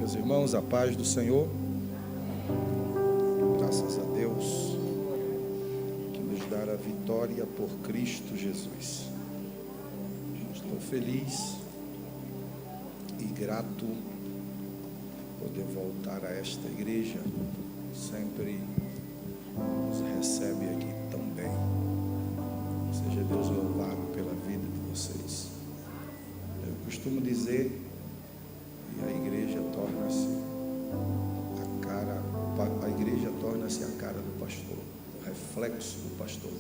Meus irmãos, a paz do Senhor, graças a Deus, que nos dá a vitória por Cristo Jesus. Estou feliz e grato poder voltar a esta igreja, sempre nos recebe aqui tão bem. Seja Deus louvado pela vida de vocês. Eu costumo dizer, e a igreja torna-se a cara do pastor, o reflexo do pastor.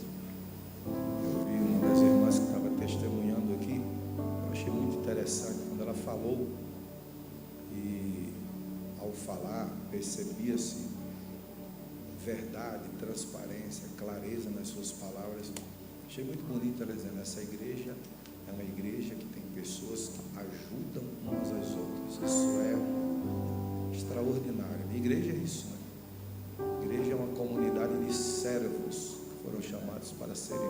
Eu vi uma das irmãs que estava testemunhando aqui, eu achei muito interessante quando ela falou, e ao falar percebia-se verdade, transparência, clareza nas suas palavras. Achei muito bonito ela dizendo: essa igreja é uma igreja que tem pessoas que ajudam umas às outras. Isso é extraordinário. A igreja é isso, né? A igreja é uma comunidade de servos que foram chamados para servir.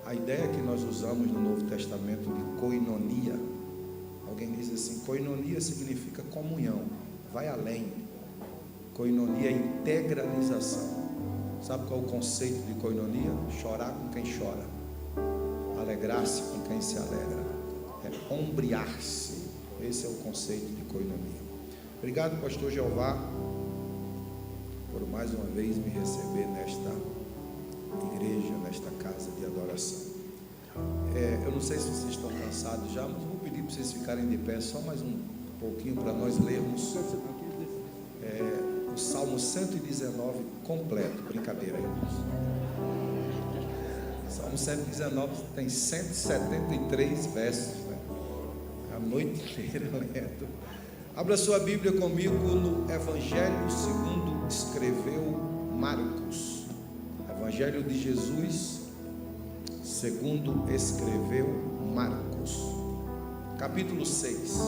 A ideia que nós usamos no Novo Testamento de koinonia, alguém diz assim: koinonia significa comunhão, vai além. Koinonia é integralização. Sabe qual é o conceito de koinonia? Chorar com quem chora, alegrar-se com quem se alegra, é ombrear-se. Esse é o conceito de koinonia. Obrigado, pastor Jeová, por mais uma vez me receber nesta igreja, nesta casa de adoração. Eu não sei se vocês estão cansados já, mas vou pedir para vocês ficarem de pé só mais um pouquinho para nós lermos o Salmo 119 completo. Brincadeira, irmãos. Salmo 119 tem 173 versos, né? A noite inteira lendo. Abra sua Bíblia comigo no Evangelho segundo escreveu Marcos. Evangelho de Jesus segundo escreveu Marcos, capítulo 6.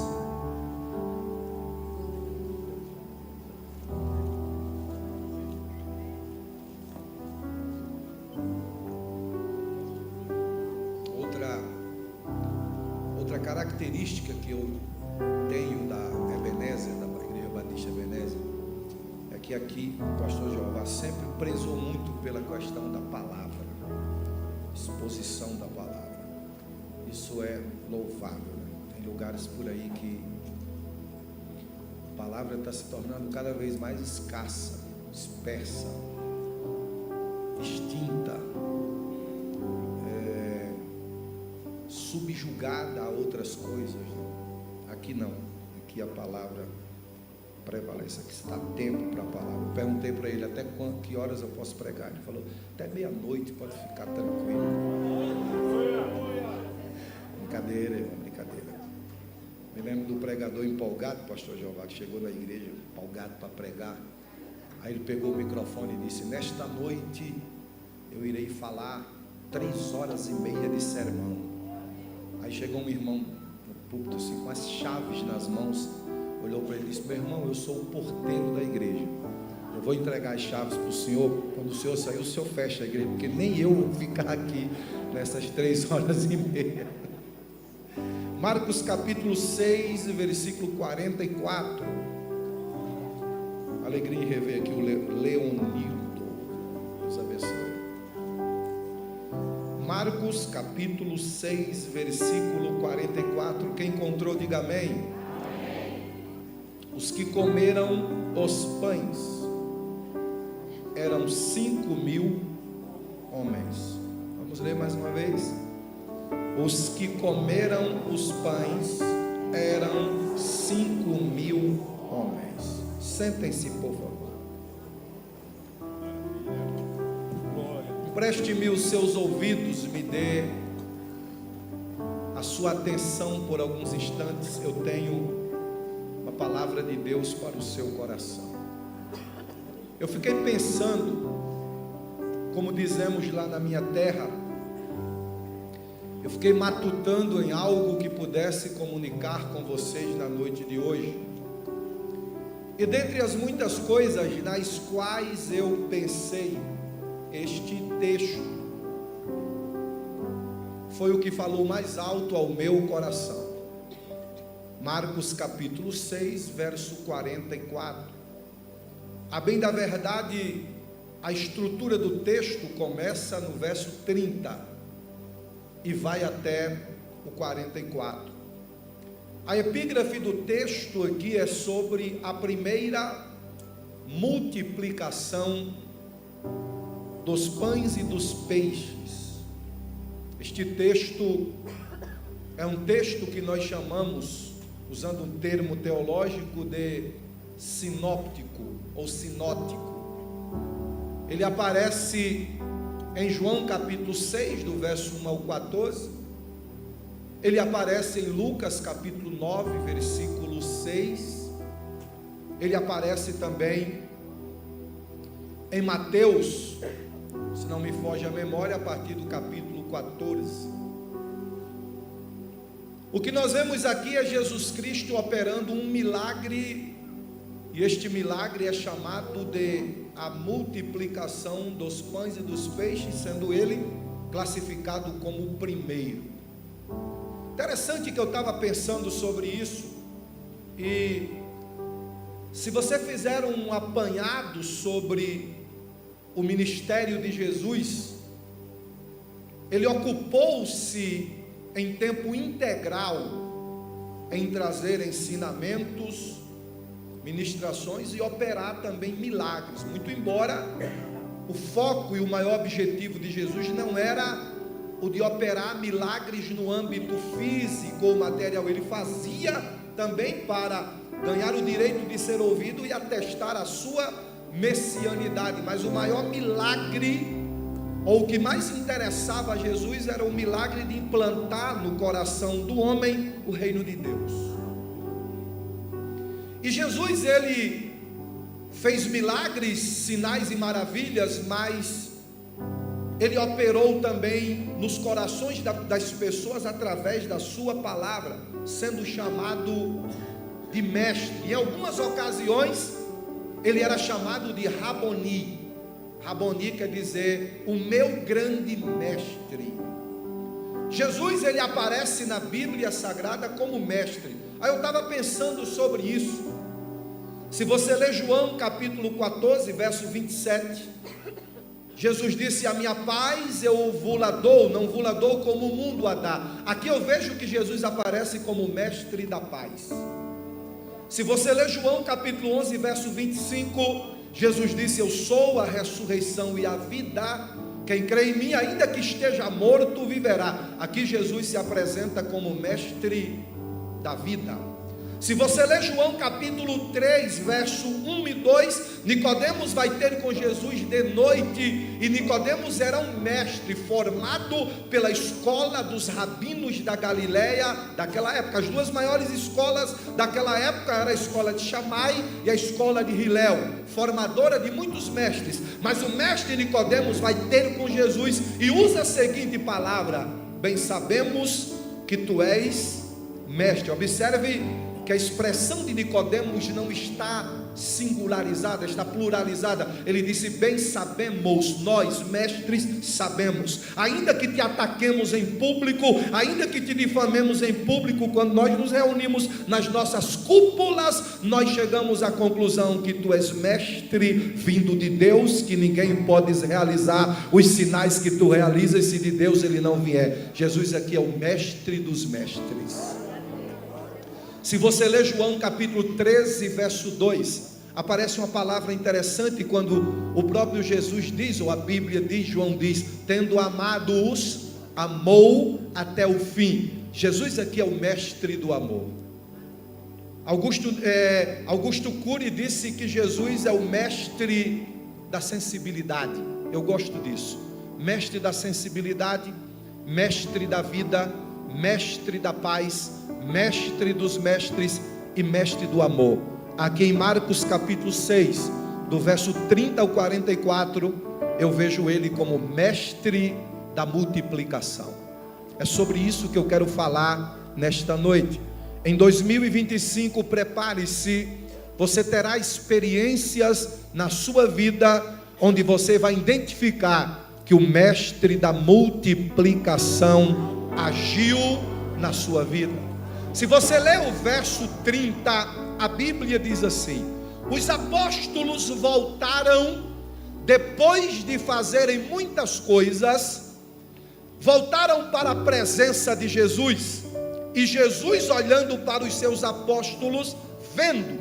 Outra característica que eu tenho da Ebenezer, da Igreja Batista Ebenezer, é que aqui o pastor Jeová sempre prezou muito pela questão da palavra, exposição da palavra. Isso é louvável, né? Tem lugares por aí que a palavra está se tornando cada vez mais escassa, dispersa, extinta, subjugada a outras coisas, né? Aqui não, aqui a palavra prevalece, aqui está tempo para a palavra. Eu perguntei para ele até que horas eu posso pregar. Ele falou: até meia-noite, pode ficar tranquilo. Brincadeira, irmão, brincadeira. Me lembro do pregador empolgado, pastor Jeová, que chegou na igreja empolgado para pregar. Aí ele pegou o microfone e disse: nesta noite eu irei falar 3 horas e meia de sermão. Aí chegou um irmão no púlpito assim, com as chaves nas mãos, olhou para ele e disse: meu irmão, eu sou o porteiro da igreja, eu vou entregar as chaves para o senhor. Quando o senhor sair, o senhor fecha a igreja, porque nem eu vou ficar aqui nessas 3 horas e meia. Marcos capítulo 6, versículo 44. Alegria em rever aqui o Leonildo. Deus abençoe. Marcos capítulo 6, versículo 44. Quem encontrou, diga amém. Amém. Os que comeram os pães eram 5.000 homens. Vamos ler mais uma vez. Os que comeram os pães eram 5.000 homens. Sentem-se, por favor. Preste-me os seus ouvidos, me dê a sua atenção por alguns instantes. Eu tenho uma palavra de Deus para o seu coração. Eu fiquei pensando, como dizemos lá na minha terra, eu fiquei matutando em algo que pudesse comunicar com vocês na noite de hoje. E dentre as muitas coisas nas quais eu pensei, este texto foi o que falou mais alto ao meu coração. Marcos capítulo 6, verso 44. A bem da verdade, a estrutura do texto começa no verso 30 e vai até o 44. A epígrafe do texto aqui é sobre a primeira multiplicação dos pães e dos peixes. Este texto é um texto que nós chamamos, usando um termo teológico, de sinóptico ou sinótico. Ele aparece em João capítulo 6, do verso 1 ao 14. Ele aparece em Lucas capítulo 9, versículo 6. Ele aparece também em Mateus, se não me foge a memória, a partir do capítulo 14. O que nós vemos aqui é Jesus Cristo operando um milagre, e este milagre é chamado de a multiplicação dos pães e dos peixes, sendo ele classificado como o primeiro. Interessante que eu estava pensando sobre isso, e se você fizer um apanhado sobre o ministério de Jesus, ele ocupou-se em tempo integral em trazer ensinamentos, ministrações e operar também milagres, muito embora o foco e o maior objetivo de Jesus não era o de operar milagres no âmbito físico ou material. Ele fazia também para ganhar o direito de ser ouvido e atestar a sua messianidade, mas o maior milagre, ou o que mais interessava a Jesus, era o milagre de implantar no coração do homem o reino de Deus. E Jesus, ele fez milagres, sinais e maravilhas, mas ele operou também nos corações das pessoas através da sua palavra, sendo chamado de mestre. Em algumas ocasiões ele era chamado de Raboni. Raboni quer dizer o meu grande mestre. Jesus, ele aparece na Bíblia Sagrada como mestre. Aí eu estava pensando sobre isso. Se você ler João capítulo 14, verso 27, Jesus disse: a minha paz eu vou-la dou, não vou-la dou como o mundo a dá. Aqui eu vejo que Jesus aparece como mestre da paz. Se você ler João capítulo 11, verso 25, Jesus disse: eu sou a ressurreição e a vida, quem crê em mim, ainda que esteja morto, viverá. Aqui Jesus se apresenta como mestre da vida. Se você ler João capítulo 3, verso 1 e 2, Nicodemos vai ter com Jesus de noite, e Nicodemos era um mestre formado pela escola dos rabinos da Galileia daquela época. As duas maiores escolas daquela época era a escola de Shammai e a escola de Hilel, formadora de muitos mestres. Mas o mestre Nicodemos vai ter com Jesus e usa a seguinte palavra: bem sabemos que tu és mestre. Observe que a expressão de Nicodemos não está singularizada, está pluralizada. Ele disse: bem sabemos, nós mestres sabemos, ainda que te ataquemos em público, ainda que te difamemos em público, quando nós nos reunimos nas nossas cúpulas, nós chegamos à conclusão que tu és mestre vindo de Deus, que ninguém pode realizar os sinais que tu realizas se de Deus ele não vier. Jesus aqui é o mestre dos mestres. Se você ler João capítulo 13, verso 2, aparece uma palavra interessante quando o próprio Jesus diz, ou a Bíblia diz, João diz: tendo amado-os, amou até o fim. Jesus aqui é o mestre do amor. Augusto Cury disse que Jesus é o mestre da sensibilidade. Eu gosto disso. Mestre da sensibilidade, mestre da vida, mestre da paz, mestre dos mestres e mestre do amor. Aqui em Marcos capítulo 6, do verso 30 ao 44, eu vejo ele como mestre da multiplicação. É sobre isso que eu quero falar nesta noite. Em 2025, prepare-se, você terá experiências na sua vida onde você vai identificar que o mestre da multiplicação agiu na sua vida. Se você ler o verso 30, a Bíblia diz assim: os apóstolos voltaram, depois de fazerem muitas coisas, voltaram para a presença de Jesus. E Jesus, olhando para os seus apóstolos, vendo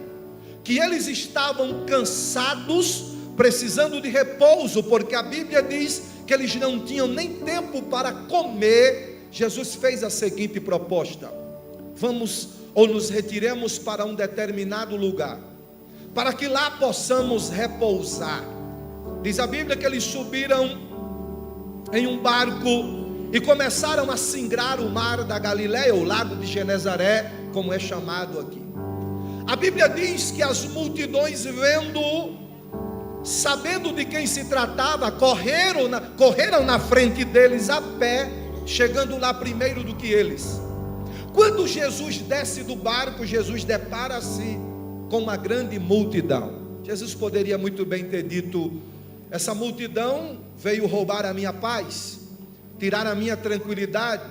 que eles estavam cansados, precisando de repouso, porque a Bíblia diz que eles não tinham nem tempo para comer, Jesus fez a seguinte proposta: vamos ou nos retiremos para um determinado lugar, para que lá possamos repousar. Diz a Bíblia que eles subiram em um barco e começaram a singrar o mar da Galileia, o lago de Genezaré, como é chamado aqui. A Bíblia diz que as multidões, vendo, sabendo de quem se tratava, correram na frente deles a pé, chegando lá primeiro do que eles. Quando Jesus desce do barco, Jesus depara-se com uma grande multidão. Jesus poderia muito bem ter dito: essa multidão veio roubar a minha paz, tirar a minha tranquilidade,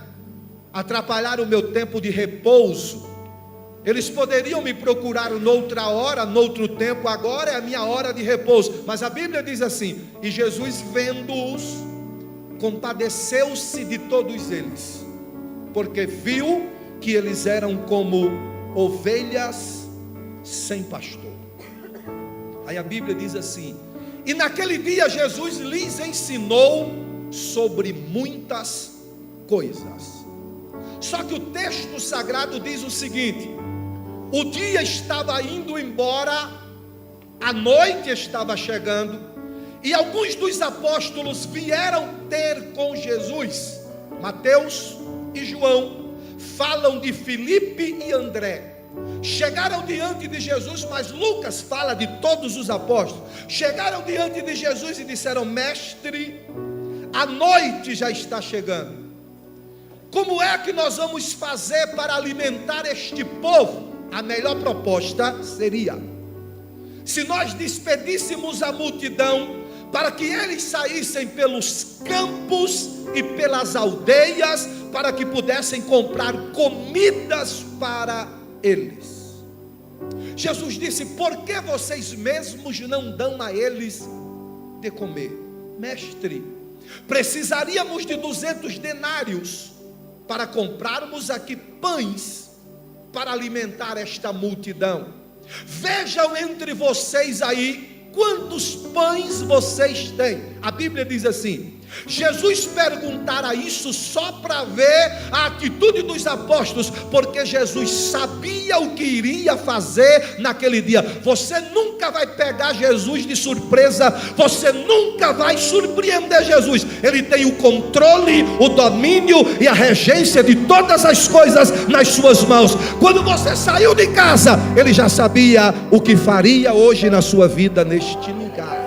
atrapalhar o meu tempo de repouso. Eles poderiam me procurar noutra hora, noutro tempo, agora é a minha hora de repouso. Mas a Bíblia diz assim: e Jesus, vendo-os, compadeceu-se de todos eles, porque viu que eles eram como ovelhas sem pastor. Aí a Bíblia diz assim: e naquele dia Jesus lhes ensinou sobre muitas coisas. Só que o texto sagrado diz o seguinte: o dia estava indo embora, a noite estava chegando, e alguns dos apóstolos vieram ter com Jesus. Mateus e João falam de Filipe e André. Chegaram diante de Jesus, mas Lucas fala de todos os apóstolos. Chegaram diante de Jesus e disseram: mestre, a noite já está chegando. Como é que nós vamos fazer para alimentar este povo? A melhor proposta seria, se nós despedíssemos a multidão, para que eles saíssem pelos campos e pelas aldeias, para que pudessem comprar comidas para eles. Jesus disse: por que vocês mesmos não dão a eles de comer? Mestre, precisaríamos de 200 denários para comprarmos aqui pães para alimentar esta multidão. Vejam entre vocês aí quantos pães vocês têm. A Bíblia diz assim: Jesus perguntara isso só para ver a atitude dos apóstolos, porque Jesus sabia o que iria fazer naquele dia. Você nunca vai pegar Jesus de surpresa, você nunca vai surpreender Jesus. Ele tem o controle, o domínio e a regência de todas as coisas nas suas mãos. Quando você saiu de casa, Ele já sabia o que faria hoje na sua vida neste lugar.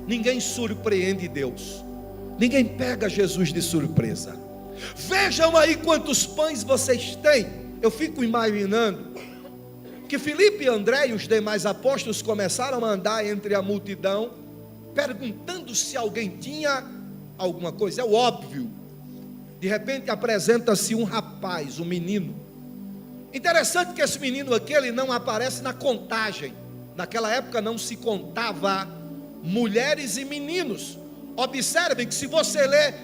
Ninguém surpreende Deus, ninguém pega Jesus de surpresa. Vejam aí quantos pães vocês têm. Eu fico imaginando que Filipe, André e os demais apóstolos começaram a andar entre a multidão, perguntando se alguém tinha alguma coisa. É o óbvio. De repente apresenta-se um rapaz, um menino. Interessante que esse menino aqui, ele não aparece na contagem. Naquela época não se contava mulheres e meninos. Observem que se você ler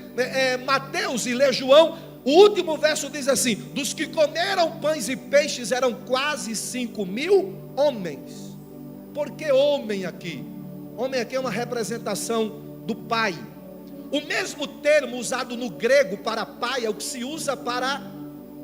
Mateus e ler João, o último verso diz assim: dos que comeram pães e peixes eram quase 5.000 homens. Por que homem aqui? Homem aqui é uma representação do pai. O mesmo termo usado no grego para pai é o que se usa para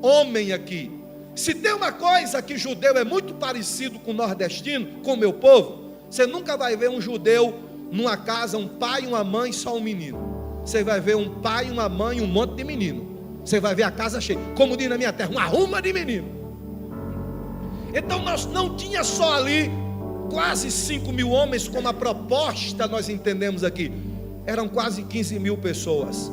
homem aqui. Se tem uma coisa que judeu é muito parecido com o nordestino, com o meu povo, você nunca vai ver um judeu numa casa, um pai e uma mãe, só um menino. Você vai ver um pai, uma mãe e um monte de menino. Você vai ver a casa cheia, como diz na minha terra, uma arruma de menino. Então nós não tinha só ali quase 5.000 homens, como a proposta nós entendemos aqui. Eram quase 15.000 pessoas.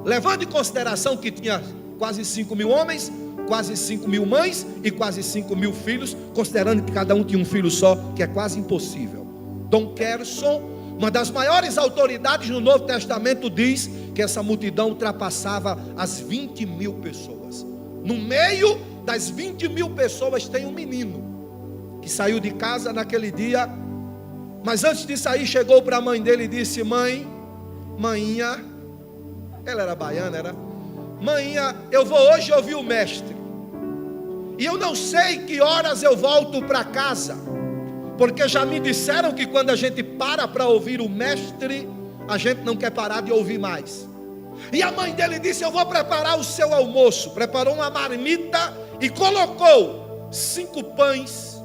Levando em consideração que tinha quase 5.000 homens, quase 5.000 mães e quase 5.000 filhos, considerando que cada um tinha um filho só, que é quase impossível. Dom Kerson, uma das maiores autoridades no Novo Testamento, diz que essa multidão ultrapassava as 20.000 pessoas. No meio das 20.000 pessoas tem um menino que saiu de casa naquele dia, mas antes de sair chegou para a mãe dele e disse: Mainha, ela era baiana, Mainha, eu vou hoje ouvir o mestre, e eu não sei que horas eu volto para casa, porque já me disseram que quando a gente para ouvir o mestre, a gente não quer parar de ouvir mais. E a mãe dele disse: eu vou preparar o seu almoço. Preparou uma marmita e colocou 5 pães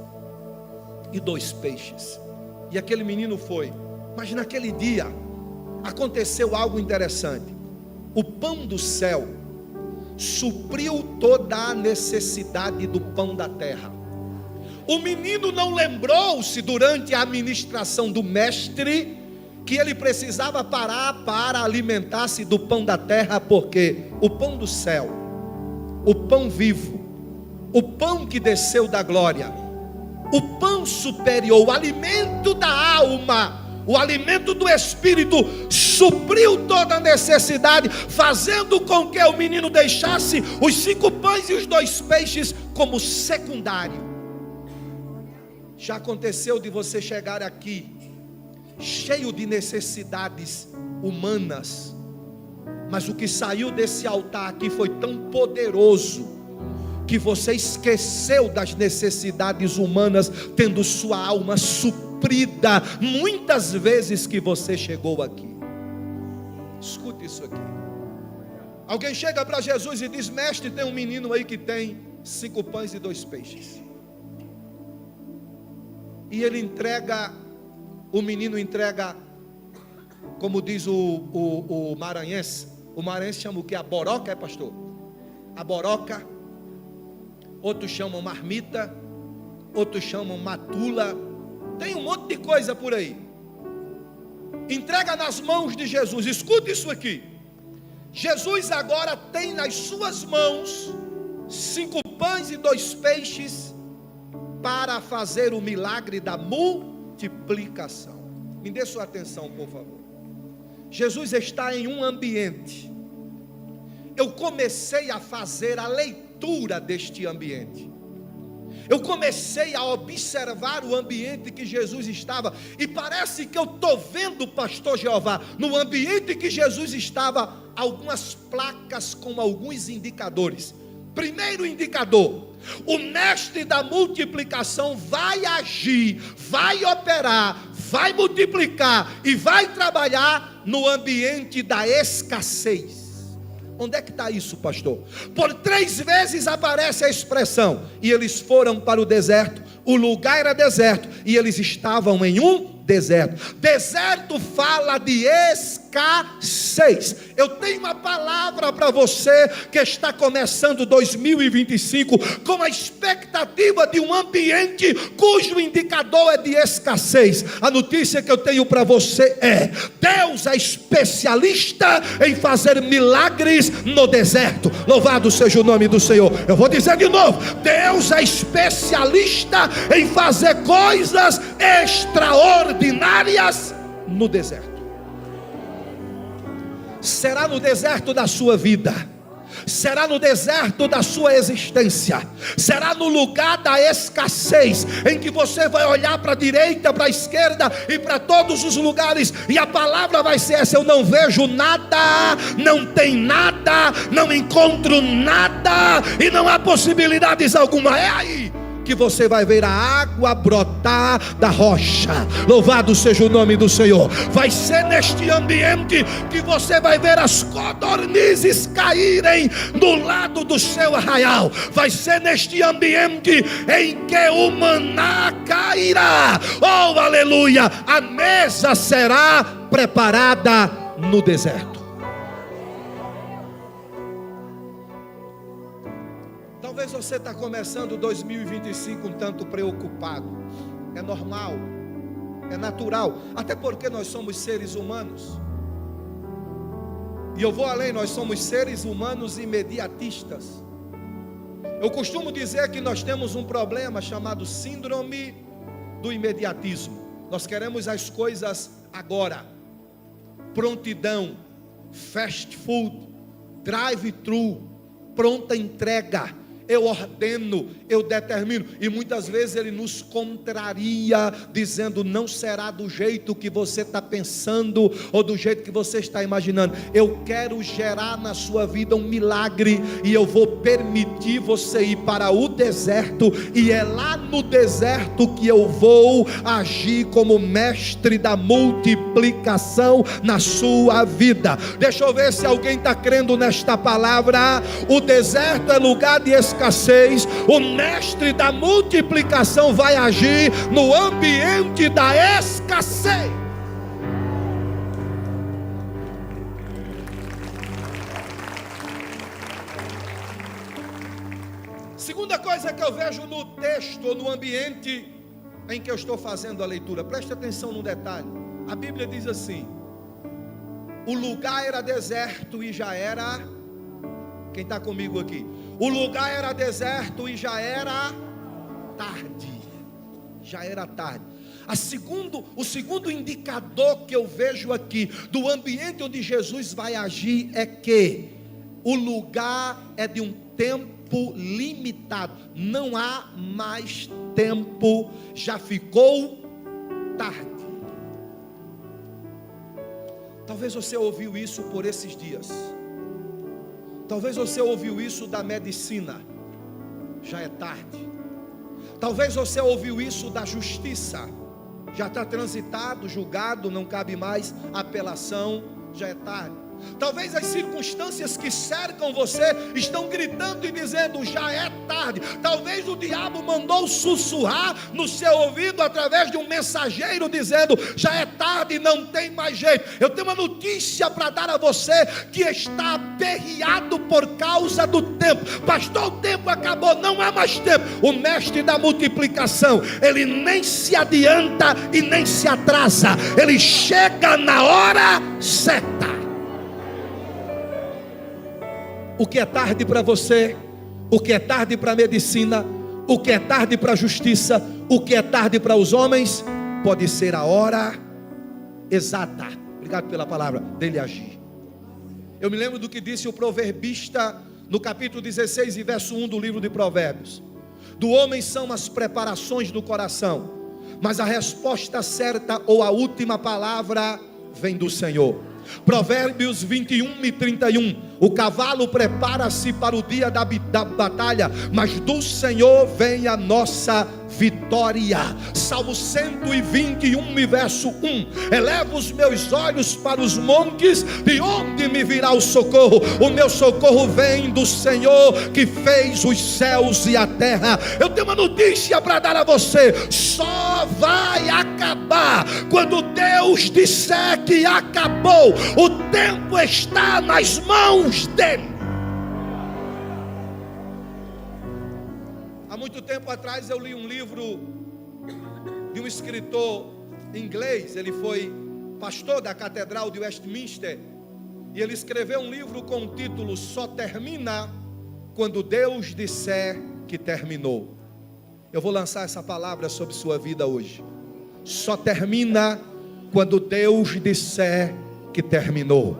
e 2 peixes. E aquele menino foi. Mas naquele dia aconteceu algo interessante. O pão do céu supriu toda a necessidade do pão da terra. O menino não lembrou-se durante a administração do mestre que ele precisava parar para alimentar-se do pão da terra, porque o pão do céu, o pão vivo, o pão que desceu da glória, o pão superior, o alimento da alma, o alimento do espírito, supriu toda a necessidade, fazendo com que o menino deixasse os 5 pães e os 2 peixes como secundário. Já aconteceu de você chegar aqui cheio de necessidades humanas, mas o que saiu desse altar aqui foi tão poderoso que você esqueceu das necessidades humanas, tendo sua alma suprida muitas vezes que você chegou aqui. Escute isso aqui. Alguém chega para Jesus e diz: mestre, tem um menino aí que tem 5 pães e 2 peixes, e ele entrega, o menino entrega, como diz o maranhense. O maranhense chama o que? A boroca, pastor? A boroca. Outros chamam marmita, outros chamam matula, tem um monte de coisa por aí. Entrega nas mãos de Jesus. Escuta isso aqui. Jesus agora tem nas suas mãos 5 pães e 2 peixes para fazer o milagre da multiplicação. Me dê sua atenção, por favor. Jesus está em um ambiente. Eu comecei a fazer a leitura deste ambiente. Eu comecei a observar o ambiente que Jesus estava, e parece que eu estou vendo, pastor Jeová, no ambiente que Jesus estava, algumas placas com alguns indicadores. Primeiro indicador: o mestre da multiplicação vai agir, vai operar, vai multiplicar e vai trabalhar no ambiente da escassez. Onde é que está isso, pastor? Por 3 vezes aparece a expressão: e eles foram para o deserto. O lugar era deserto e eles estavam em um deserto. Deserto fala de escassez. Eu tenho uma palavra para você que está começando 2025 com a expectativa de um ambiente cujo indicador é de escassez. A notícia que eu tenho para você é: Deus é especialista em fazer milagres no deserto. Louvado seja o nome do Senhor. Eu vou dizer de novo: Deus é especialista em fazer coisas extraordinárias no deserto. Será no deserto da sua vida, será no deserto da sua existência, será no lugar da escassez, em que você vai olhar para a direita, para a esquerda e para todos os lugares, e a palavra vai ser essa: eu não vejo nada, não tem nada, não encontro nada, e não há possibilidades alguma. É aí que você vai ver a água brotar da rocha. Louvado seja o nome do Senhor. Vai ser neste ambiente que você vai ver as codornizes caírem do lado do seu arraial. Vai ser neste ambiente em que o maná cairá. Oh, aleluia! A mesa será preparada no deserto. Talvez você está começando 2025 um tanto preocupado. É normal, é natural, até porque nós somos seres humanos. E eu vou além: nós somos seres humanos imediatistas. Eu costumo dizer que nós temos um problema chamado síndrome do imediatismo. Nós queremos as coisas agora. Prontidão, fast food, drive-thru, pronta entrega. Eu ordeno, eu determino. E muitas vezes Ele nos contraria, dizendo: não será do jeito que você está pensando, ou do jeito que você está imaginando. Eu quero gerar na sua vida um milagre, e eu vou permitir você ir para o deserto, e é lá no deserto que eu vou agir como mestre da multiplicação na sua vida. Deixa eu ver se alguém está crendo nesta palavra. O deserto é lugar de escassez. O mestre da multiplicação vai agir no ambiente da escassez. Segunda coisa que eu vejo no texto, ou no ambiente em que eu estou fazendo a leitura, preste atenção no detalhe. A Bíblia diz assim: o lugar era deserto e já era... Quem está comigo aqui? O lugar era deserto e já era tarde. Já era tarde. O segundo indicador que eu vejo aqui do ambiente onde Jesus vai agir é que o lugar é de um tempo limitado. Não há mais tempo. Já ficou tarde. Talvez você ouviu isso por esses dias. Talvez você ouviu isso da medicina, já é tarde. Talvez você ouviu isso da justiça, já está transitado, julgado, não cabe mais apelação, já é tarde. Talvez as circunstâncias que cercam você estão gritando e dizendo: já é tarde. Talvez o diabo mandou sussurrar no seu ouvido através de um mensageiro dizendo: já é tarde, não tem mais jeito. Eu tenho uma notícia para dar a você que está aperreado por causa do tempo. Pastor, o tempo acabou, não há mais tempo. O mestre da multiplicação, ele nem se adianta e nem se atrasa, ele chega na hora certa. O que é tarde para você, o que é tarde para a medicina, o que é tarde para a justiça, o que é tarde para os homens, pode ser a hora exata, obrigado pela palavra, dele agir. Eu me lembro do que disse o proverbista no capítulo 16 e verso 1 do livro de Provérbios: do homem são as preparações do coração, mas a resposta certa ou a última palavra vem do Senhor. Provérbios 21 e 31: o cavalo prepara-se para o dia da batalha, mas do Senhor vem a nossa vitória. Salmo 121 e verso 1: elevo os meus olhos para os montes, de onde me virá o socorro? O meu socorro vem do Senhor que fez os céus e a terra. Eu tenho uma notícia para dar a você: só vai acabar quando Deus disser que acabou. O tempo está nas mãos dele. Há muito tempo atrás eu li um livro de um escritor inglês. Ele foi pastor da Catedral de Westminster, e ele escreveu um livro com o título: Só termina quando Deus disser que terminou. Eu vou lançar essa palavra sobre sua vida hoje. Só termina quando Deus disser que terminou.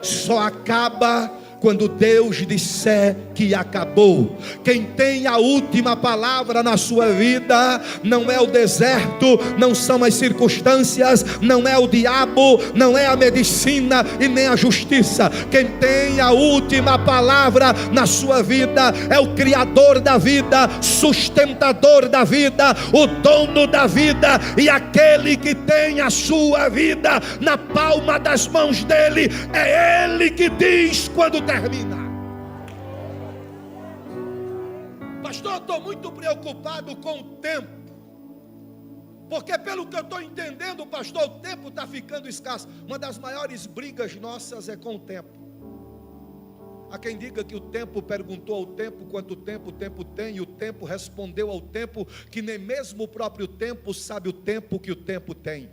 Só acaba quando Deus disser que acabou. Quem tem a última palavra na sua vida não é o deserto, não são as circunstâncias, não é o diabo, não é a medicina e nem a justiça. Quem tem a última palavra na sua vida é o Criador da vida, sustentador da vida, o dono da vida, e aquele que tem a sua vida na palma das mãos dele. É ele que diz quando termina. Pastor, eu estou muito preocupado com o tempo, porque pelo que eu estou entendendo, pastor, o tempo está ficando escasso. Uma das maiores brigas nossas é com o tempo. Há quem diga que o tempo perguntou ao tempo quanto tempo o tempo tem, e o tempo respondeu ao tempo que nem mesmo o próprio tempo sabe o tempo que o tempo tem.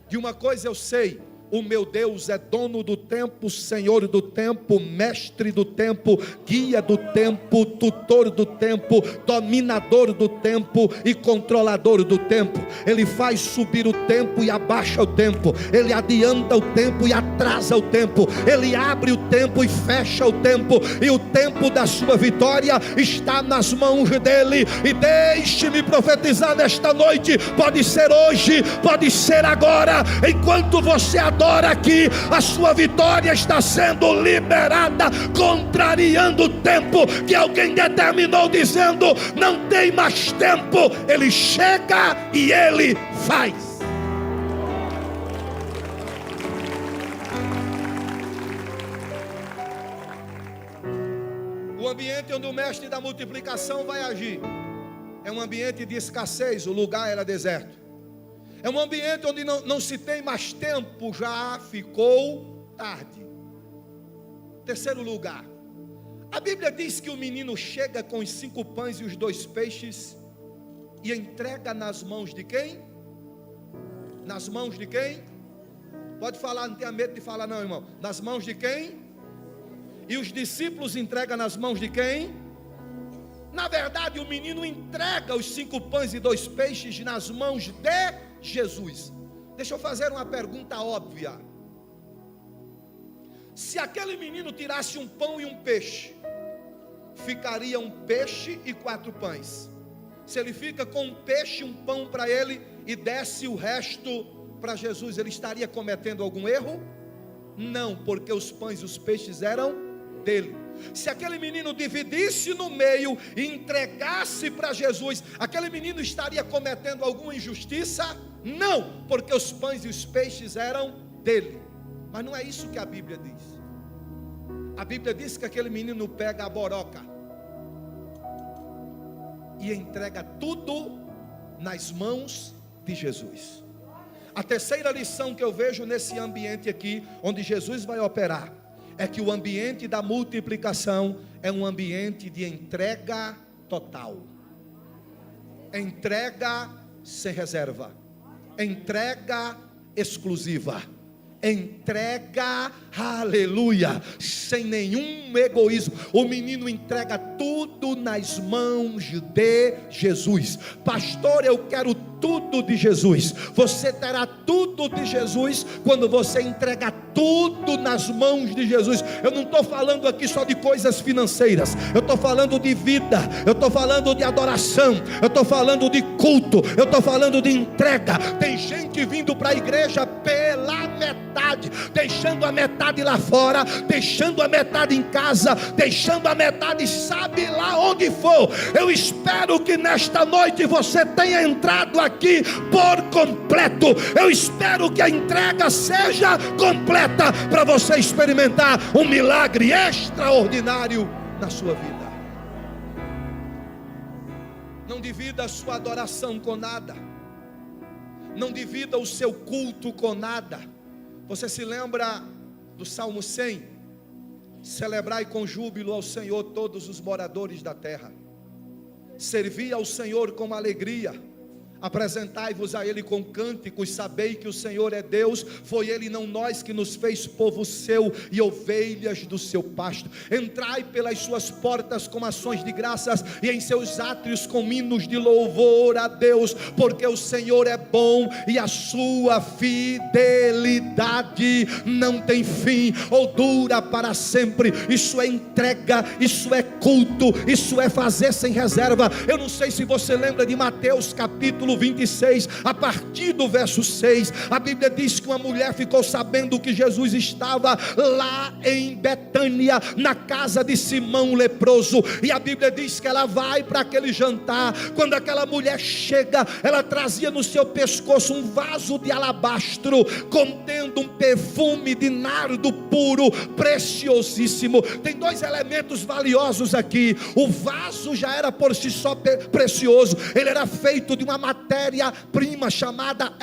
De uma coisa eu sei: O meu Deus é dono do tempo, Senhor do tempo, mestre do tempo, guia do tempo, tutor do tempo, dominador do tempo e controlador do tempo. Ele faz subir o tempo e abaixa o tempo. Ele adianta o tempo e atrasa o tempo. Ele abre o tempo e fecha o tempo. E o tempo da sua vitória está nas mãos dele. E deixe-me profetizar nesta noite. Pode ser hoje, pode ser agora. Enquanto você adora aqui, a sua vitória está sendo liberada, contrariando o tempo que alguém determinou, dizendo: não tem mais tempo. Ele chega e ele faz. O ambiente onde o mestre da multiplicação vai agir é um ambiente de escassez. O lugar era deserto. É um ambiente onde não se tem mais tempo, já ficou tarde. Terceiro lugar, a Bíblia diz que o menino chega com os 5 pães e os 2 peixes e entrega nas mãos de quem? Nas mãos de quem? Pode falar, não tenha medo de falar não, irmão. Nas mãos de quem? E os discípulos entregam nas mãos de quem? Na verdade, o menino entrega os 5 pães e 2 peixes nas mãos de Jesus. Deixa eu fazer uma pergunta óbvia. Se aquele menino tirasse um pão e um peixe, ficaria um peixe e 4 pães. Se ele fica com um peixe e um pão para ele e desce o resto para Jesus, ele estaria cometendo algum erro? Não, porque os pães e os peixes eram dele. Se aquele menino dividisse no meio e entregasse para Jesus, aquele menino estaria cometendo alguma injustiça? Não, porque os pães e os peixes eram dele. Mas não é isso que a Bíblia diz. A Bíblia diz que aquele menino pega a boroca e entrega tudo nas mãos de Jesus. A terceira lição que eu vejo nesse ambiente aqui, onde Jesus vai operar, é que o ambiente da multiplicação é um ambiente de entrega total. Entrega sem reserva. Entrega exclusiva. Entrega, aleluia, sem nenhum egoísmo. O menino entrega tudo nas mãos de Jesus. Pastor, eu quero tudo de Jesus. Você terá tudo de Jesus quando você entrega tudo nas mãos de Jesus. Eu não estou falando aqui só de coisas financeiras, eu estou falando de vida, eu estou falando de adoração, eu estou falando de culto, eu estou falando de entrega. Tem gente vindo para a igreja pela metade, deixando a metade lá fora, deixando a metade em casa, deixando a metade sabe lá onde for. Eu espero que nesta noite você tenha entrado aqui por completo. Eu espero que a entrega seja completa para você experimentar um milagre extraordinário na sua vida. Não divida a sua adoração com nada. Não divida o seu culto com nada. Você se lembra do Salmo 100? Celebrai com júbilo ao Senhor todos os moradores da terra. Servi ao Senhor com alegria. Apresentai-vos a Ele com cânticos, sabei que o Senhor é Deus, foi Ele, não nós, que nos fez povo seu e ovelhas do seu pasto. Entrai pelas suas portas com ações de graças e em seus átrios com hinos de louvor a Deus, porque o Senhor é bom e a sua fidelidade não tem fim ou dura para sempre. Isso é entrega, isso é culto, isso é fazer sem reserva. Eu não sei se você lembra de Mateus capítulo 26, a partir do verso 6, a Bíblia diz que uma mulher ficou sabendo que Jesus estava lá em Betânia, na casa de Simão leproso, e a Bíblia diz que ela vai para aquele jantar. Quando aquela mulher chega, ela trazia no seu pescoço um vaso de alabastro, contendo um perfume de nardo puro, preciosíssimo. Tem 2 elementos valiosos aqui. O vaso já era por si só precioso, ele era feito de uma matéria matéria-prima chamada,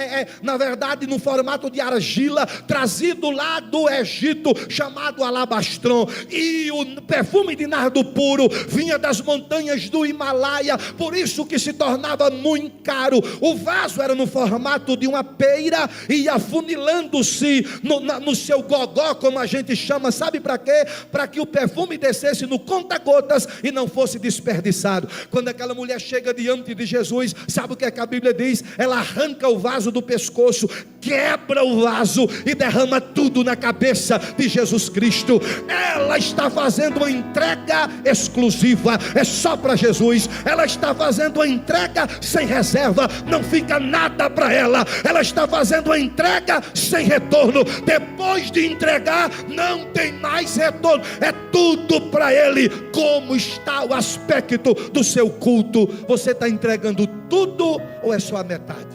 na verdade, no formato de argila, trazido lá do Egito, chamado alabastron. E o perfume de nardo puro vinha das montanhas do Himalaia, por isso que se tornava muito caro. O vaso era no formato de uma peira e ia afunilando-se no seu gogó, como a gente chama, sabe para quê? Para que o perfume descesse no conta-gotas e não fosse desperdiçado. Quando aquela mulher chega diante de Jesus, sabe o que a Bíblia diz? Ela arranca o vaso do pescoço, quebra o vaso e derrama tudo na cabeça de Jesus Cristo. Ela está fazendo uma entrega exclusiva, é só para Jesus. Ela está fazendo uma entrega sem reserva, não fica nada para ela. Ela está fazendo uma entrega sem retorno. Depois de entregar, não tem mais retorno, é tudo para Ele. Como está o aspecto do seu culto? Você está entregando tudo ou é só a metade?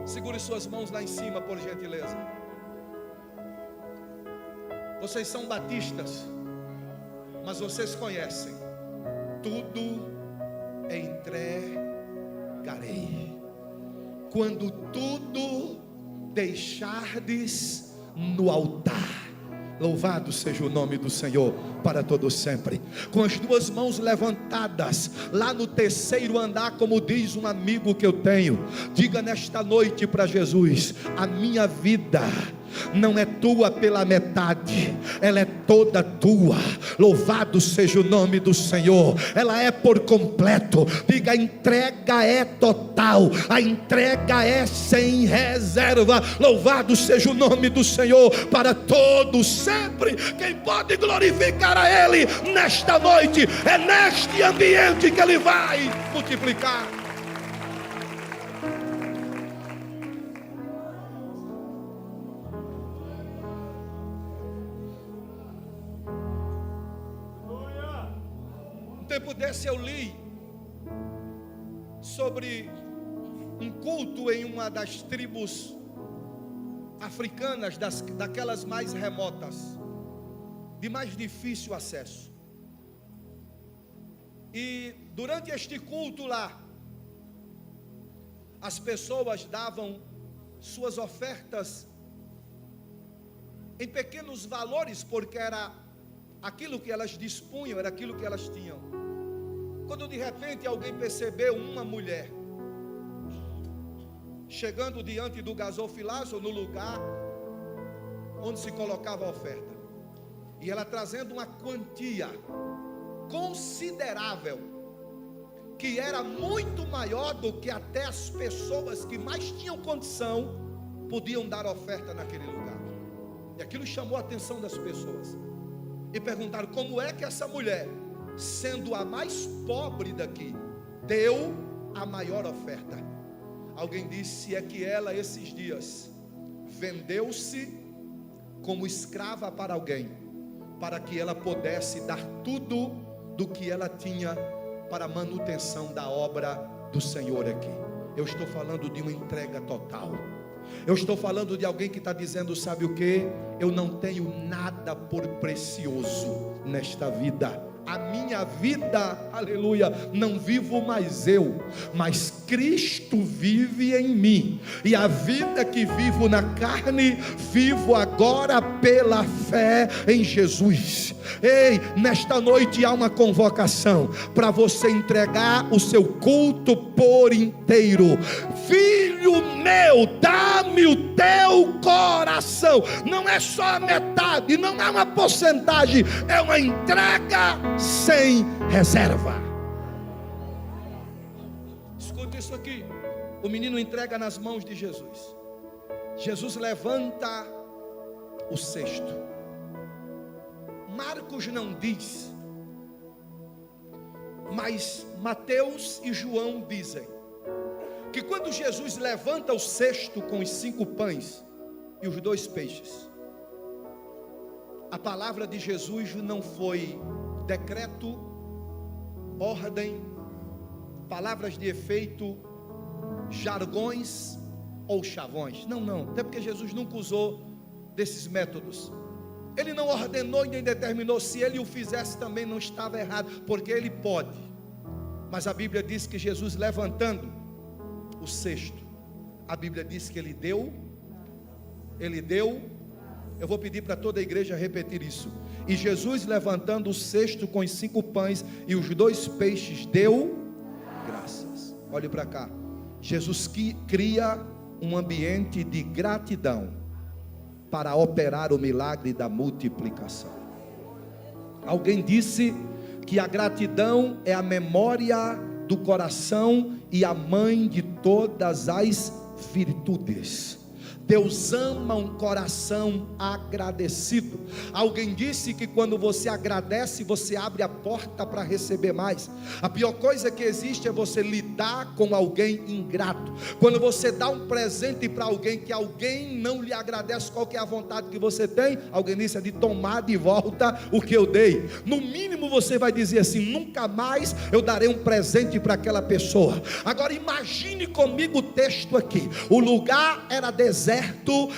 Segure suas mãos lá em cima, por gentileza. Vocês são batistas, mas vocês conhecem: tudo entregarei. Quando tudo deixardes no altar. Louvado seja o nome do Senhor para todo sempre. Com as duas mãos levantadas, lá no terceiro andar, como diz um amigo que eu tenho, diga nesta noite para Jesus: a minha vida não é tua pela metade, ela é toda tua. Louvado seja o nome do Senhor. Ela é por completo. Diga: a entrega é total, a entrega é sem reserva. Louvado seja o nome do Senhor para todos sempre. Quem pode glorificar a Ele nesta noite, é neste ambiente que Ele vai multiplicar. Tempo desse eu li sobre um culto em uma das tribos africanas, daquelas mais remotas, de mais difícil acesso. E durante este culto lá, as pessoas davam suas ofertas em pequenos valores, porque era aquilo que elas dispunham, era aquilo que elas tinham. Quando de repente alguém percebeu uma mulher chegando diante do gasofilaço, no lugar onde se colocava a oferta, e ela trazendo uma quantia considerável, que era muito maior do que até as pessoas que mais tinham condição podiam dar oferta naquele lugar. E aquilo chamou a atenção das pessoas, e perguntaram: como é que essa mulher, sendo a mais pobre daqui, deu a maior oferta? Alguém disse: é que ela esses dias vendeu-se como escrava para alguém, para que ela pudesse dar tudo do que ela tinha para a manutenção da obra do Senhor aqui. Eu estou falando de uma entrega total. Eu estou falando de alguém que está dizendo: sabe o que? Eu não tenho nada por precioso nesta vida. A minha vida, aleluia, não vivo mais eu, mas Cristo vive em mim. E a vida que vivo na carne, vivo agora pela fé em Jesus. Ei, nesta noite há uma convocação para você entregar o seu culto por inteiro. Filho meu, dá-me o teu coração. Não é só a metade, não é uma porcentagem, é uma entrega sem reserva. Escuta isso aqui. O menino entrega nas mãos de Jesus. Jesus levanta o cesto. Marcos não diz, mas Mateus e João dizem que quando Jesus levanta o cesto com os 5 pães e os 2 peixes, a palavra de Jesus não foi decreto, ordem, palavras de efeito, jargões ou chavões. Não, até porque Jesus nunca usou desses métodos. Ele não ordenou e nem determinou. Se ele o fizesse também não estava errado, porque ele pode. Mas a Bíblia diz que Jesus, levantando o cesto, a Bíblia diz que ele deu, eu vou pedir para toda a igreja repetir isso. E Jesus, levantando o cesto com os 5 pães e os 2 peixes, deu graças. Olhe para cá. Jesus cria um ambiente de gratidão para operar o milagre da multiplicação. Alguém disse que a gratidão é a memória do coração e a mãe de todas as virtudes. Deus ama um coração agradecido. Alguém disse que quando você agradece, você abre a porta para receber mais. A pior coisa que existe é você lidar com alguém ingrato. Quando você dá um presente para alguém que alguém não lhe agradece, qual que é a vontade que você tem? Alguém disse, é de tomar de volta o que eu dei. No mínimo você vai dizer assim, nunca mais eu darei um presente para aquela pessoa. Agora imagine comigo o texto aqui. O lugar era deserto,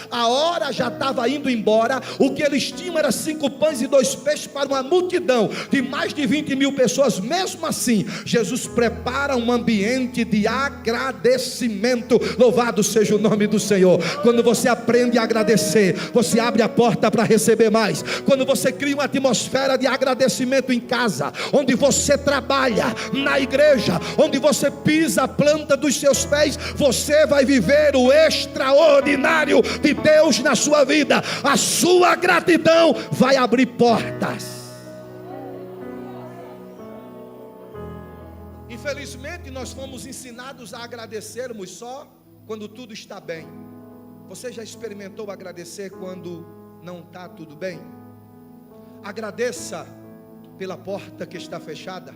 a hora já estava indo embora. O que eles tinham era 5 pães e 2 peixes para uma multidão de mais de 20 mil pessoas. Mesmo assim, Jesus prepara um ambiente de agradecimento. Louvado seja o nome do Senhor. Quando você aprende a agradecer, você abre a porta para receber mais. Quando você cria uma atmosfera de agradecimento em casa, onde você trabalha, na igreja, onde você pisa a planta dos seus pés, você vai viver o extraordinário de Deus na sua vida. A sua gratidão vai abrir portas. Infelizmente nós fomos ensinados a agradecermos só quando tudo está bem. Você já experimentou agradecer quando não está tudo bem? Agradeça pela porta que está fechada.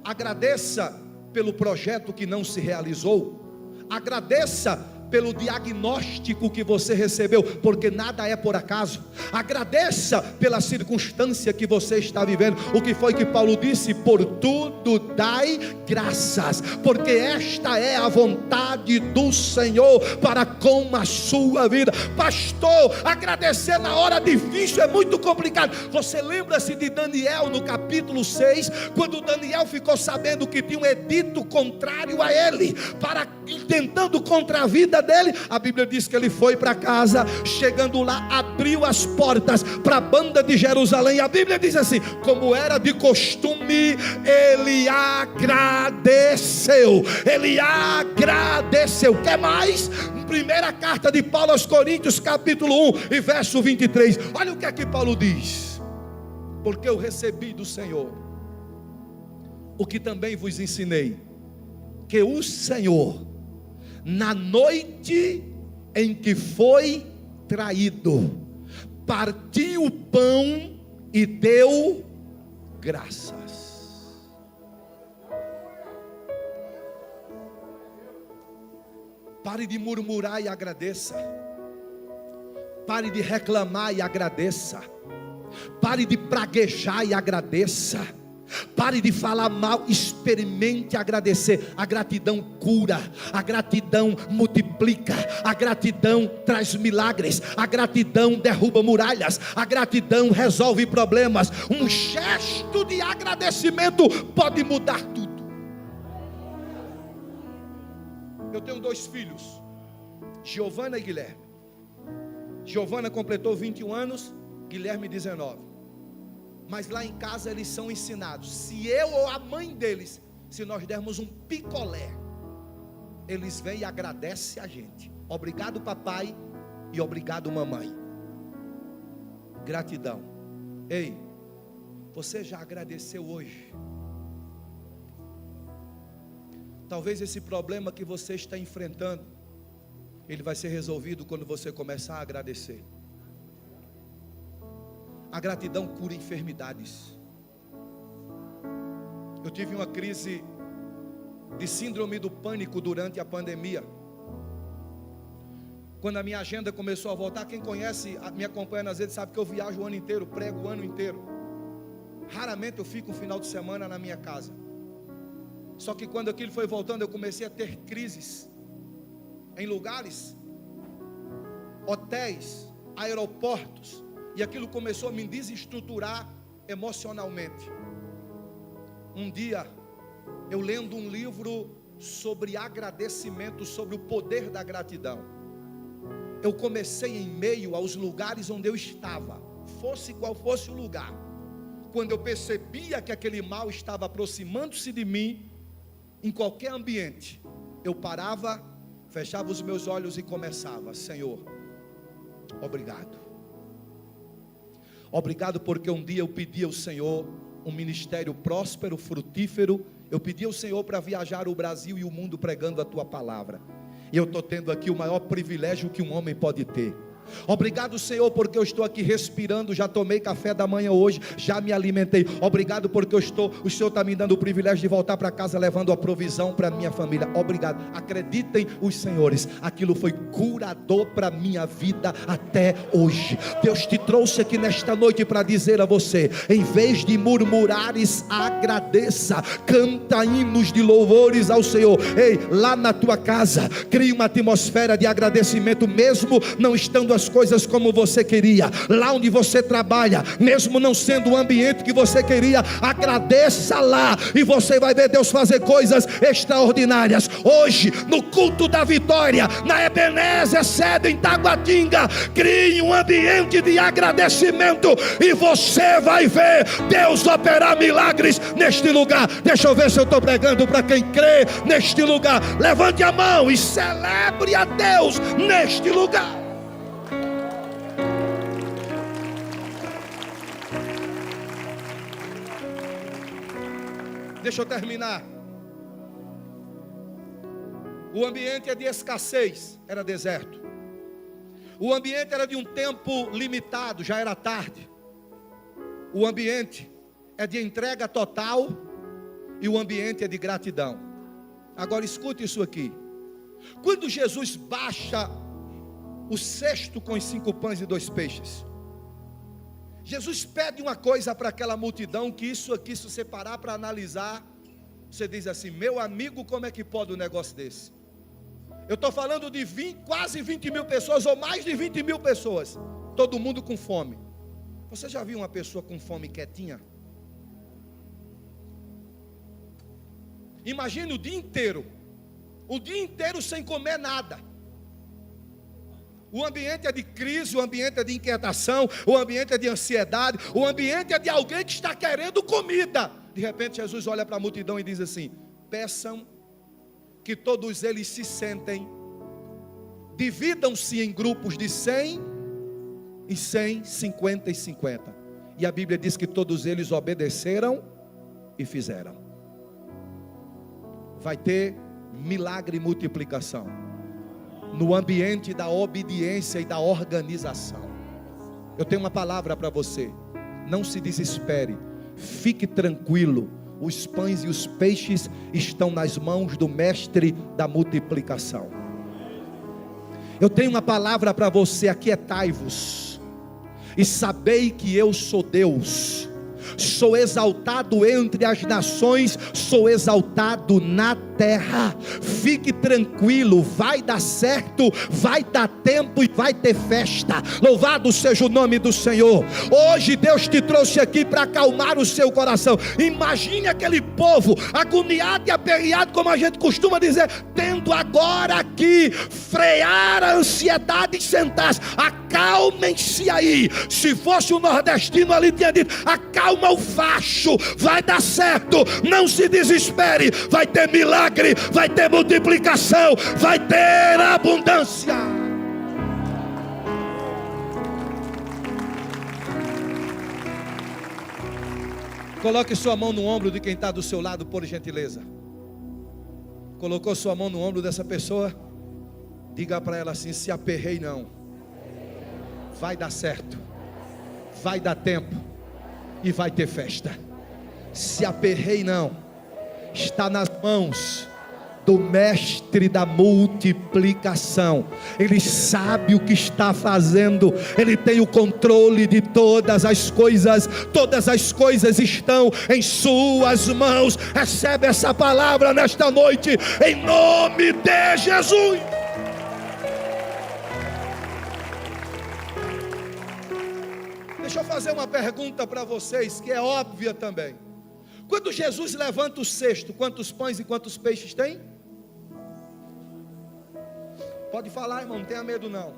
Agradeça pelo projeto que não se realizou. Agradeça pelo diagnóstico que você recebeu, porque nada é por acaso. Agradeça pela circunstância que você está vivendo. O que foi que Paulo disse? Por tudo dai graças, porque esta é a vontade do Senhor para com a sua vida. Pastor, agradecer na hora difícil é muito complicado. Você lembra-se de Daniel no capítulo 6, quando Daniel ficou sabendo que tinha um edito contrário a ele, tentando contra a vida dele? A Bíblia diz que ele foi para casa, chegando lá, abriu as portas para a banda de Jerusalém. A Bíblia diz assim, como era de costume, ele agradeceu. Quer mais? Primeira carta de Paulo aos Coríntios, capítulo 1 e verso 23. Olha o que é que Paulo diz: porque eu recebi do Senhor o que também vos ensinei, que o Senhor, na noite em que foi traído, partiu o pão e deu graças. Pare de murmurar e agradeça. Pare de reclamar e agradeça. Pare de praguejar e agradeça. Pare de falar mal, experimente agradecer. A gratidão cura, a gratidão multiplica, a gratidão traz milagres, a gratidão derruba muralhas, a gratidão resolve problemas. Um gesto de agradecimento pode mudar tudo. Eu tenho 2 filhos, Giovana e Guilherme. Giovana completou 21 anos, Guilherme 19. Mas lá em casa eles são ensinados. Se eu ou a mãe deles, se nós dermos um picolé, eles vêm e agradecem a gente. Obrigado papai e obrigado mamãe. Gratidão. Ei, você já agradeceu hoje? Talvez esse problema que você está enfrentando, ele vai ser resolvido quando você começar a agradecer. A gratidão cura enfermidades. Eu tive uma crise de síndrome do pânico durante a pandemia. Quando a minha agenda começou a voltar, quem conhece, me acompanha nas redes, sabe que eu viajo o ano inteiro, prego o ano inteiro. Raramente eu fico um final de semana na minha casa. Só que quando aquilo foi voltando, eu comecei a ter crises em lugares, hotéis, aeroportos. E aquilo começou a me desestruturar emocionalmente. Um dia eu lendo um livro sobre agradecimento, sobre o poder da gratidão. Eu comecei em meio aos lugares onde eu estava, fosse qual fosse o lugar. Quando eu percebia que aquele mal estava aproximando-se de mim, em qualquer ambiente, eu parava, fechava os meus olhos e começava: Senhor, obrigado. Obrigado porque um dia eu pedi ao Senhor um ministério próspero, frutífero. Eu pedi ao Senhor para viajar o Brasil e o mundo pregando a Tua palavra. E eu estou tendo aqui o maior privilégio que um homem pode ter. Obrigado, Senhor, porque eu estou aqui respirando. Já tomei café da manhã hoje, já me alimentei. Obrigado porque o Senhor está me dando o privilégio de voltar para casa levando a provisão para minha família. Obrigado. Acreditem os senhores, aquilo foi curador para minha vida até hoje. Deus te trouxe aqui nesta noite para dizer a você: em vez de murmurares, agradeça, canta hinos de louvores ao Senhor. Ei, lá na tua casa, crie uma atmosfera de agradecimento, mesmo não estando as coisas como você queria. Lá onde você trabalha, mesmo não sendo o ambiente que você queria, agradeça lá, e você vai ver Deus fazer coisas extraordinárias. Hoje, no culto da vitória, na Ebenezer Sede em Taguatinga, crie um ambiente de agradecimento, e você vai ver Deus operar milagres neste lugar. Deixa eu ver se eu estou pregando para quem crê neste lugar. Levante a mão e celebre a Deus neste lugar. Deixa eu terminar. O ambiente é de escassez, era deserto. O ambiente era de um tempo limitado, já era tarde. O ambiente é de entrega total, e o ambiente é de gratidão. Agora escute isso aqui. Quando Jesus baixa o cesto com os 5 pães e 2 peixes, Jesus pede uma coisa para aquela multidão, que isso aqui, se você parar para analisar, você diz assim: meu amigo, como é que pode um negócio desse? Eu estou falando de quase 20 mil pessoas, ou mais de 20 mil pessoas, todo mundo com fome. Você já viu uma pessoa com fome quietinha? Imagine o dia inteiro sem comer nada. O ambiente é de crise, o ambiente é de inquietação, o ambiente é de ansiedade, o ambiente é de alguém que está querendo comida. De repente Jesus olha para a multidão e diz assim: peçam que todos eles se sentem, dividam-se em grupos de 100 e 100, 50 e 50. E a Bíblia diz que todos eles obedeceram e fizeram. Vai ter milagre e multiplicação no ambiente da obediência e da organização. Eu tenho uma palavra para você: não se desespere, fique tranquilo. Os pães e os peixes estão nas mãos do mestre da multiplicação. Eu tenho uma palavra para você: aquietai-vos e sabei que eu sou Deus. Sou exaltado entre as nações, sou exaltado na terra. Fique tranquilo, vai dar certo, vai dar tempo e vai ter festa. Louvado seja o nome do Senhor. Hoje Deus te trouxe aqui para acalmar o seu coração. Imagine aquele povo agoniado e aperreado, como a gente costuma dizer, tendo agora que frear a ansiedade e sentar-se. Acalmem-se aí. Se fosse o nordestino ali, tinha dito: acalma o facho, vai dar certo, não se desespere, vai ter milagre, vai ter multiplicação, vai ter abundância. Coloque sua mão no ombro de quem está do seu lado, por gentileza. Colocou sua mão no ombro dessa pessoa? Diga para ela assim: se aperrei não, vai dar certo, vai dar tempo e vai ter festa. Se aperrei não, está nas mãos do mestre da multiplicação. Ele sabe o que está fazendo, ele tem o controle de todas as coisas estão em suas mãos. Recebe essa palavra nesta noite, em nome de Jesus. Deixa eu fazer uma pergunta para vocês, que é óbvia também. Quando Jesus levanta o cesto, quantos pães e quantos peixes tem? Pode falar, irmão, não tenha medo não.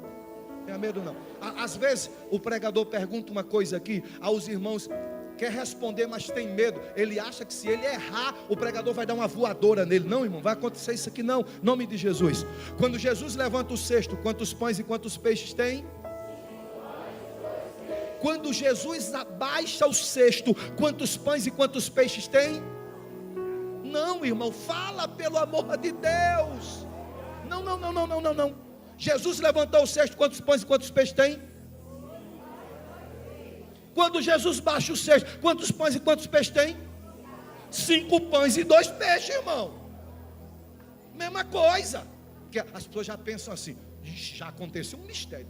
Tenha medo não. Às vezes o pregador pergunta uma coisa aqui aos irmãos, quer responder, mas tem medo. Ele acha que se ele errar, o pregador vai dar uma voadora nele. Não, irmão, vai acontecer isso aqui não. Em nome de Jesus. Quando Jesus levanta o cesto, quantos pães e quantos peixes tem? Quando Jesus abaixa o cesto, quantos pães e quantos peixes tem? Não, irmão, fala pelo amor de Deus. Não. Jesus levantou o cesto, quantos pães e quantos peixes tem? Quando Jesus baixa o cesto, quantos pães e quantos peixes tem? 5 pães e 2 peixes, irmão. Mesma coisa. Porque as pessoas já pensam assim, já aconteceu um mistério.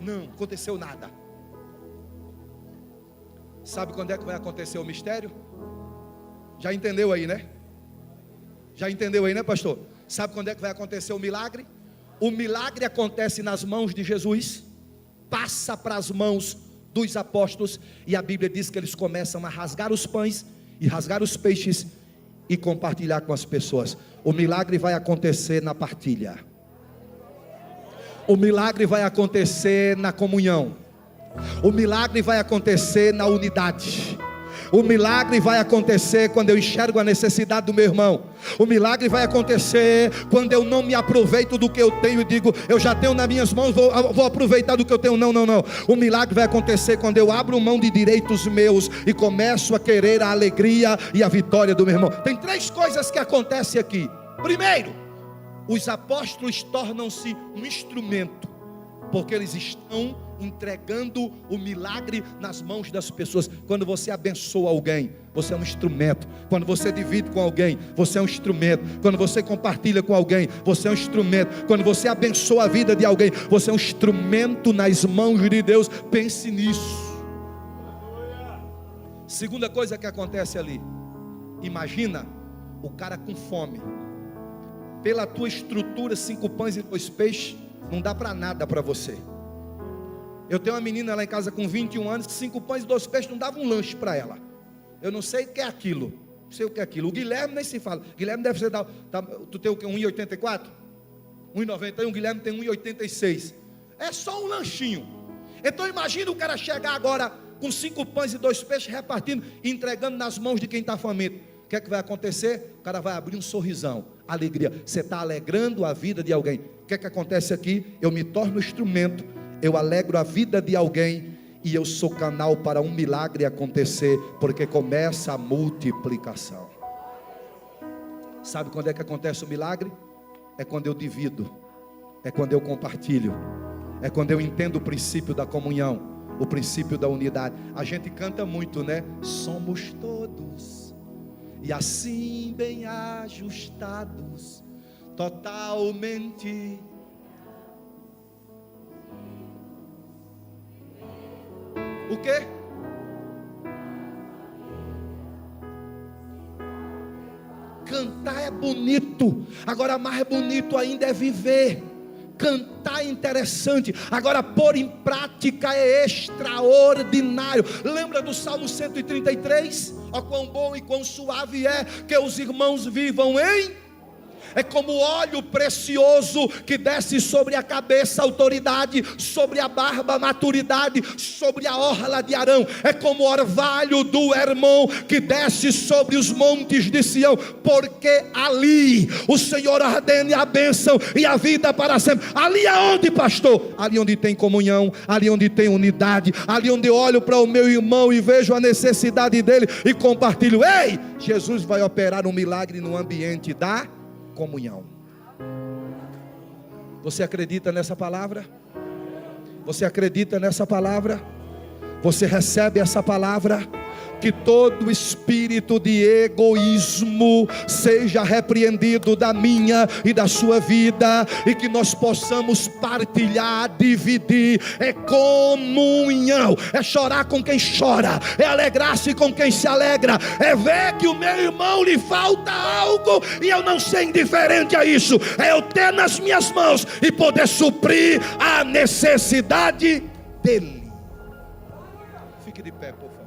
Não aconteceu nada. Sabe quando é que vai acontecer o mistério? Já entendeu aí, né? Já entendeu aí, né, pastor? Sabe quando é que vai acontecer o milagre? O milagre acontece nas mãos de Jesus, passa para as mãos dos apóstolos, e a Bíblia diz que eles começam a rasgar os pães e rasgar os peixes e compartilhar com as pessoas. O milagre vai acontecer na partilha. O milagre vai acontecer na comunhão. O milagre vai acontecer na unidade. O milagre vai acontecer quando eu enxergo a necessidade do meu irmão. O milagre vai acontecer quando eu não me aproveito do que eu tenho e digo, eu já tenho nas minhas mãos, vou aproveitar do que eu tenho. Não. O milagre vai acontecer quando eu abro mão de direitos meus e começo a querer a alegria e a vitória do meu irmão. Tem 3 coisas que acontecem aqui. Primeiro, os apóstolos tornam-se um instrumento, porque eles estão entregando o milagre nas mãos das pessoas. Quando você abençoa alguém, você é um instrumento. Quando você divide com alguém, você é um instrumento. Quando você compartilha com alguém, você é um instrumento. Quando você abençoa a vida de alguém, você é um instrumento nas mãos de Deus. Pense nisso. Segunda coisa que acontece ali, imagina o cara com fome. Pela tua estrutura, 5 pães e 2 peixes, não dá para nada para você. Eu tenho uma menina lá em casa com 21 anos, que 5 pães e 2 peixes não dava um lanche para ela. Eu não sei o que é aquilo. Não sei o que é aquilo. O Guilherme nem se fala. Guilherme deve ser tu tem o que? 1,84? 1,91. O Guilherme tem 1,86. É só um lanchinho. Então imagina o cara chegar agora com 5 pães e 2 peixes, repartindo, entregando nas mãos de quem está faminto. O que é que vai acontecer? O cara vai abrir um sorrisão, alegria. Você está alegrando a vida de alguém. O que é que acontece aqui? Eu me torno instrumento, eu alegro a vida de alguém, e eu sou canal para um milagre acontecer, porque começa a multiplicação. Sabe quando é que acontece o milagre? É quando eu divido, é quando eu compartilho, é quando eu entendo o princípio da comunhão, o princípio da unidade. A gente canta muito, né? Somos todos e assim bem ajustados, totalmente. O quê? Cantar é bonito, agora mais bonito ainda é viver. Cantar é interessante, agora pôr em prática é extraordinário. Lembra do Salmo 133? Ó quão bom e quão suave é que os irmãos vivam em... É como óleo precioso que desce sobre a cabeça, autoridade, sobre a barba, maturidade, sobre a orla de Arão. É como o orvalho do Hermon que desce sobre os montes de Sião, porque ali o Senhor ordena a bênção e a vida para sempre. Ali aonde, pastor? Ali onde tem comunhão, ali onde tem unidade, ali onde eu olho para o meu irmão e vejo a necessidade dele e compartilho. Ei, Jesus vai operar um milagre no ambiente da comunhão. Você acredita nessa palavra? Você acredita nessa palavra? Você recebe essa palavra? Que todo espírito de egoísmo seja repreendido da minha e da sua vida, e que nós possamos partilhar, dividir. É comunhão, é chorar com quem chora, é alegrar-se com quem se alegra, é ver que o meu irmão lhe falta algo e eu não ser indiferente a isso, é eu ter nas minhas mãos e poder suprir a necessidade dele. Fique de pé, por favor.